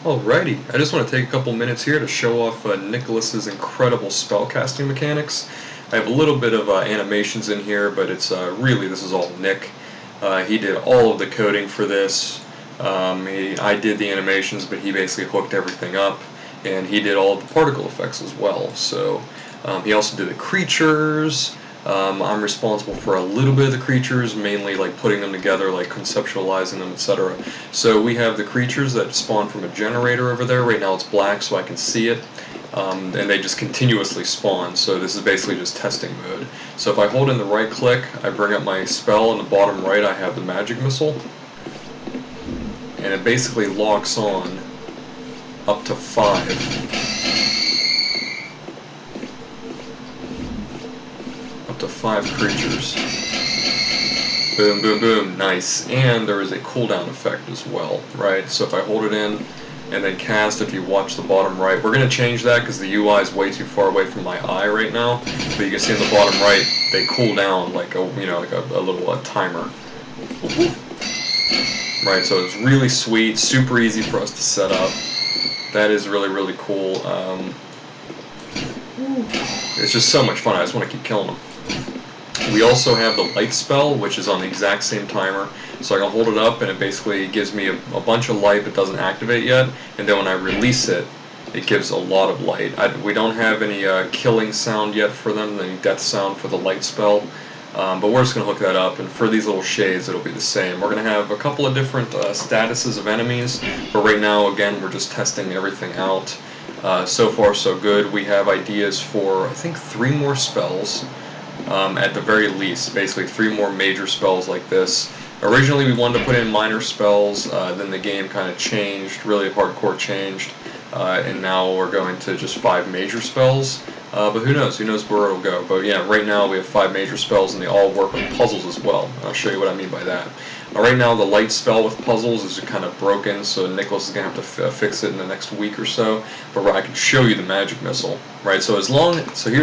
Alrighty, I just want to take a couple minutes here to show off Nicholas's incredible spellcasting mechanics. I have a little bit of animations in here, but it's really, this is all Nick. He did all of the coding for this. I did the animations, but he basically hooked everything up, and he did all of the particle effects as well. So he also did the creatures. I'm responsible for a little bit of the creatures, mainly like putting them together, like conceptualizing them, etc. So we have the creatures that spawn from a generator over there. Right now it's black so I can see it, and they just continuously spawn. So this is basically just testing mode. So if I hold in the right click, I bring up my spell. In the bottom right I have the magic missile, and it basically locks on up to 5. Up to 5 creatures. Boom, boom, boom. Nice. And there is a cooldown effect as well, right? So if I hold it in and then cast, if you watch the bottom right, we're going to change that because the UI is way too far away from my eye right now. But you can see in the bottom right, they cool down like a, like a little timer. Right, so it's really sweet, super easy for us to set up. That is really, really cool. It's just so much fun. I just want to keep killing them. We also have the light spell, which is on the exact same timer. So I can hold it up and it basically gives me a bunch of light but doesn't activate yet. And then when I release it, it gives a lot of light. We don't have any killing sound yet for them, any death sound for the light spell. But we're just going to hook that up, and for these little shades it'll be the same. We're going to have a couple of different statuses of enemies, but right now, again, we're just testing everything out. So far so good. We have ideas for, I think, 3 more spells. At the very least, basically 3 more major spells like this. Originally we wanted to put in minor spells, then the game kind of changed, really hardcore changed, and now we're going to just 5 major spells. But who knows where it'll go. But yeah, right now we have 5 major spells, and they all work with puzzles as well. I'll show you what I mean by that. Right now the light spell with puzzles is kind of broken, so Nicholas is going to have to fix it in the next week or so. But I can show you the magic missile, right? So here's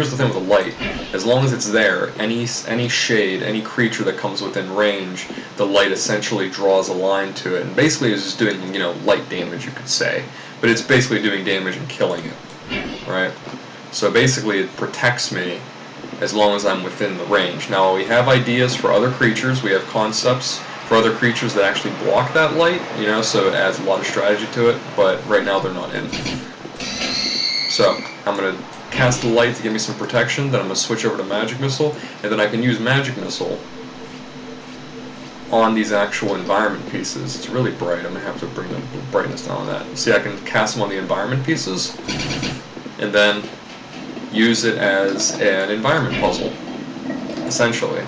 the thing with the light. As long as it's there, any shade, any creature that comes within range, the light essentially draws a line to it, and basically is just doing, light damage, you could say. But it's basically doing damage and killing it, right? So basically it protects me as long as I'm within the range. Now we have ideas for other creatures, we have concepts for other creatures that actually block that light, so it adds a lot of strategy to it, but right now they're not in. So I'm going to cast the light to give me some protection, then I'm going to switch over to Magic Missile, and then I can use Magic Missile on these actual environment pieces. It's really bright, I'm going to have to bring the brightness down on that. See, I can cast them on the environment pieces, and then use it as an environment puzzle, essentially.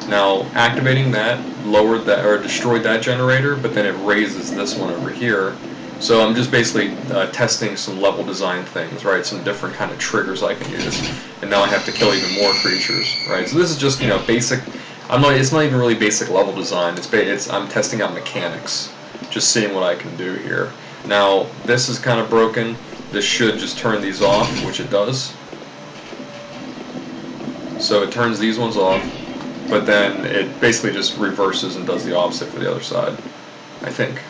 Now, activating that lowered that, or destroyed that generator, but then it raises this one over here. So I'm just basically testing some level design things, right? Some different kind of triggers I can use. And now I have to kill even more creatures, right? So this is just, basic. It's not even really basic level design. I'm testing out mechanics, just seeing what I can do here. Now, this is kind of broken. This should just turn these off, which it does. So it turns these ones off, but then it basically just reverses and does the opposite for the other side, I think.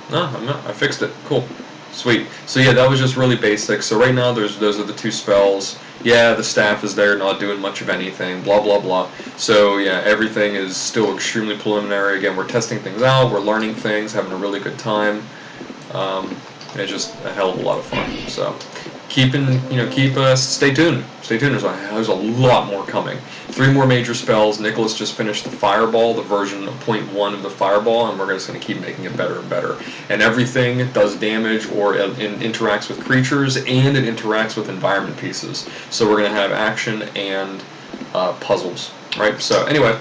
No, I'm not. I fixed it. Cool. Sweet. So yeah, that was just really basic. So right now those are the 2 spells. Yeah, the staff is there, not doing much of anything, blah, blah, blah. So yeah, everything is still extremely preliminary. Again, we're testing things out, we're learning things, having a really good time. It's just a hell of a lot of fun. So stay tuned. Stay tuned. There's a lot more coming. 3 more major spells. Nicholas just finished the Fireball, the version 0.1 of the Fireball, and we're just going to keep making it better and better. And everything does damage or interacts with creatures, and it interacts with environment pieces. So we're going to have action and puzzles. Right? So anyway,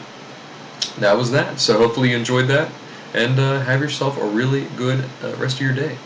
that was that. So hopefully you enjoyed that, and have yourself a really good rest of your day.